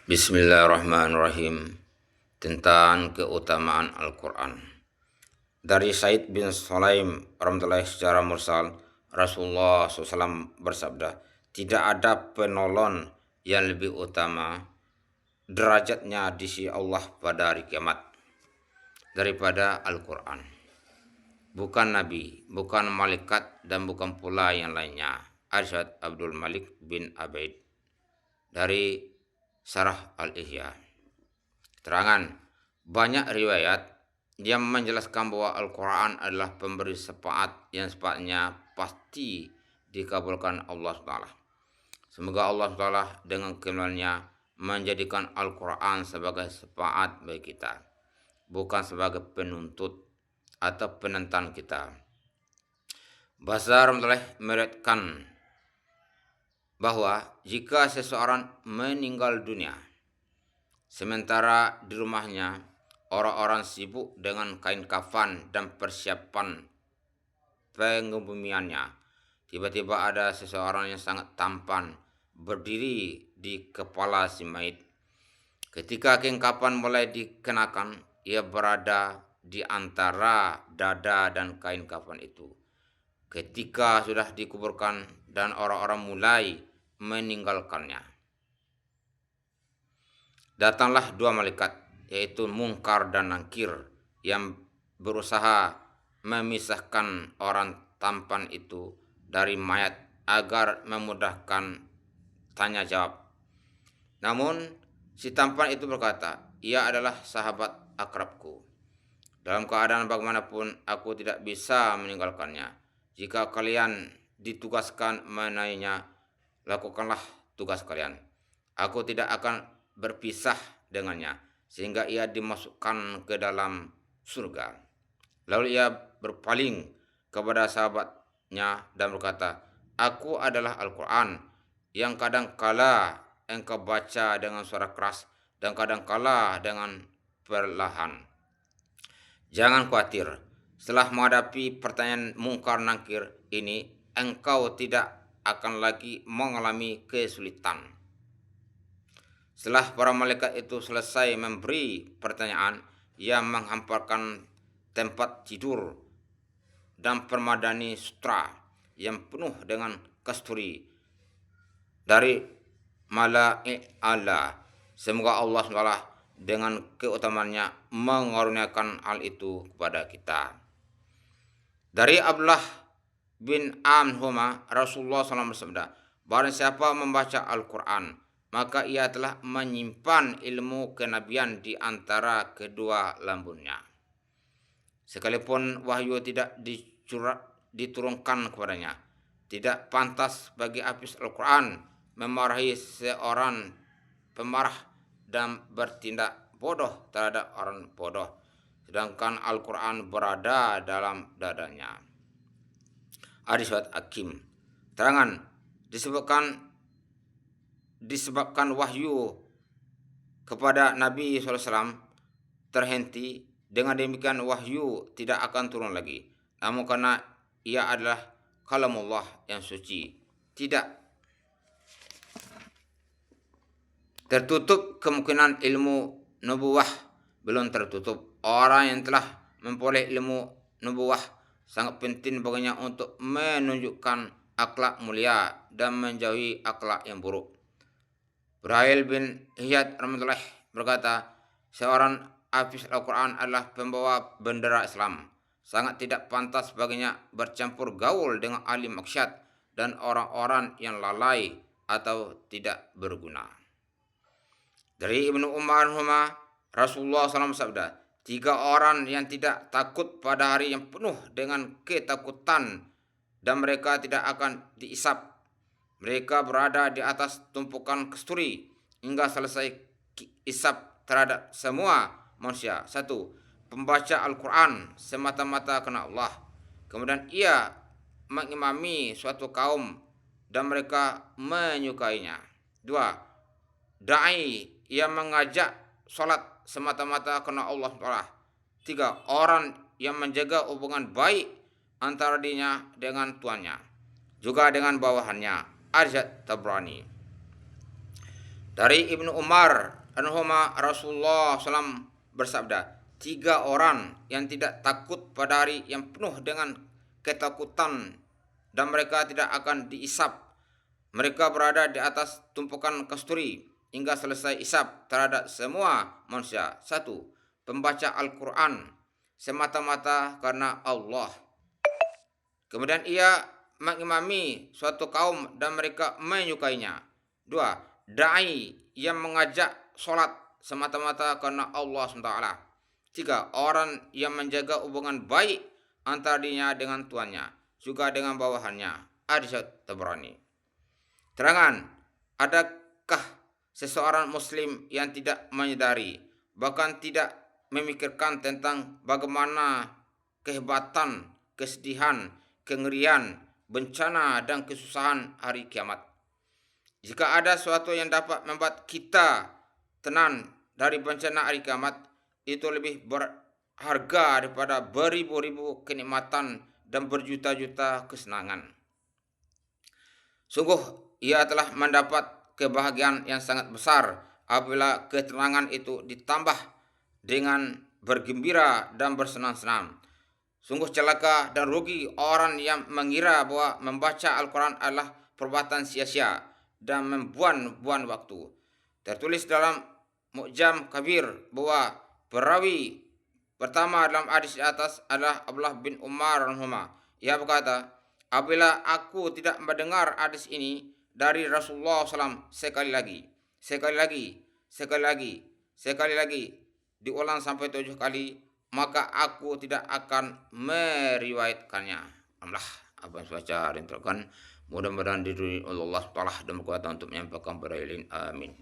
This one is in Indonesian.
Bismillahirrahmanirrahim. Tentang keutamaan Al-Quran. Dari Said bin Sulaim rahmatullahi secara mursal, Rasulullah SAW bersabda, tidak ada penolong yang lebih utama derajatnya di sisi Allah pada hari kiamat daripada Al-Quran. Bukan Nabi, bukan malaikat, dan bukan pula yang lainnya. Arsyad Abdul Malik bin Abaid dari Syarah Al-Ihya. Terangan, banyak riwayat yang menjelaskan bahwa Al-Quran adalah pemberi syafaat yang syafaatnya pasti dikabulkan Allah SWT. Semoga Allah SWT dengan kemuliaannya menjadikan Al-Quran sebagai syafaat bagi kita, bukan sebagai penuntut atau penentang kita. Bahasa meriwayatkan bahwa jika seseorang meninggal dunia sementara di rumahnya orang-orang sibuk dengan kain kafan dan persiapan pengebumiannya, tiba-tiba ada seseorang yang sangat tampan berdiri di kepala si mayit. Ketika kain kafan mulai dikenakan, ia berada di antara dada dan kain kafan itu. Ketika sudah dikuburkan dan orang-orang mulai meninggalkannya, datanglah dua malaikat, yaitu Munkar dan Nakir, yang berusaha memisahkan orang tampan itu dari mayat agar memudahkan tanya jawab. Namun si tampan itu berkata, ia adalah sahabat akrabku. Dalam keadaan bagaimanapun aku tidak bisa meninggalkannya. Jika kalian ditugaskan mengenainya, lakukanlah tugas kalian. Aku tidak akan berpisah dengannya sehingga ia dimasukkan ke dalam surga. Lalu ia berpaling kepada sahabatnya dan berkata, aku adalah Al-Quran yang kadang kala engkau baca dengan suara keras dan kadang kala dengan perlahan. Jangan khawatir, setelah menghadapi pertanyaan Munkar Nakir ini, engkau tidak akan lagi mengalami kesulitan. Setelah para malaikat itu selesai memberi pertanyaan, ia menghamparkan tempat tidur dan permadani sutra yang penuh dengan kasturi dari malaik Allah. Semoga Allah SWT dengan keutamaannya mengaruniakan hal itu kepada kita. Dari Abdullah bin Amr, Rasulullah SAW bersabda, barang siapa membaca Al-Quran, maka ia telah menyimpan ilmu kenabian di antara kedua lambungnya. Sekalipun wahyu tidak diturunkan kepadanya, tidak pantas bagi hafiz Al-Quran memarahi seorang pemarah dan bertindak bodoh terhadap orang bodoh, sedangkan Al-Quran berada dalam dadanya. Hadis Hakim. Terangan, disebabkan wahyu kepada Nabi SAW terhenti, dengan demikian wahyu tidak akan turun lagi. Namun karena ia adalah kalamullah yang suci, tidak tertutup kemungkinan ilmu nubuwah belum tertutup. Orang yang telah memperoleh ilmu nubuwah sangat penting baginya untuk menunjukkan akhlak mulia dan menjauhi akhlak yang buruk. Burail bin Hiyad rahmatullah berkata, seorang hafiz Al-Quran adalah pembawa bendera Islam. Sangat tidak pantas baginya bercampur gaul dengan ahli maksiat dan orang-orang yang lalai atau tidak berguna. Dari Ibnu Umar, Rasulullah SAW bersabda, 3 orang yang tidak takut pada hari yang penuh dengan ketakutan dan mereka tidak akan diisap. Mereka berada di atas tumpukan kasturi hingga selesai isap terhadap semua manusia. 1. Pembaca Al-Quran semata-mata karena Allah. Kemudian ia mengimami suatu kaum dan mereka menyukainya. 2. Da'i yang mengajak sholat semata-mata karena Allah Ta'ala. 3. Orang yang menjaga hubungan baik antara dirinya dengan tuannya, juga dengan bawahannya. Arsyad Tabrani. Dari Ibnu Umar anhuma Rasulullah SAW bersabda, 3 orang yang tidak takut pada hari yang penuh dengan ketakutan dan mereka tidak akan diisap. Mereka berada di atas tumpukan kasturi hingga selesai isap terhadap semua manusia. 1. Pembaca Al-Quran semata-mata karena Allah. Kemudian ia mengimami suatu kaum dan mereka menyukainya. 2. Dai yang mengajak sholat semata-mata karena Allah SWT. 3. Orang yang menjaga hubungan baik antara dirinya dengan tuannya, juga dengan bawahannya. Hadis Tabrani. Terangan, adakah seseorang muslim yang tidak menyadari, bahkan tidak memikirkan tentang bagaimana kehebatan, kesedihan, kengerian, bencana, dan kesusahan hari kiamat? Jika ada sesuatu yang dapat membuat kita tenang dari bencana hari kiamat, itu lebih berharga daripada beribu-ribu kenikmatan dan berjuta-juta kesenangan. Sungguh ia telah mendapat kebahagiaan yang sangat besar apabila ketenangan itu ditambah dengan bergembira dan bersenang-senang. Sungguh celaka dan rugi orang yang mengira bahwa membaca Al-Quran adalah perbuatan sia-sia dan membuang-buang waktu. Tertulis dalam Mu'jam Kabir bahwa perawi pertama dalam hadis di atas adalah Abdullah bin Umar anhuma. Ia berkata, apabila aku tidak mendengar hadis ini dari Rasulullah SAW sekali lagi, diulang sampai 7 kali, maka aku tidak akan meriwayatkannya. Alhamdulillah, apa yang saya baca dan terangkan, mudah-mudahan diridhoi Allah Taala dan berkuatan untuk menyampaikan pada ilin. Amin.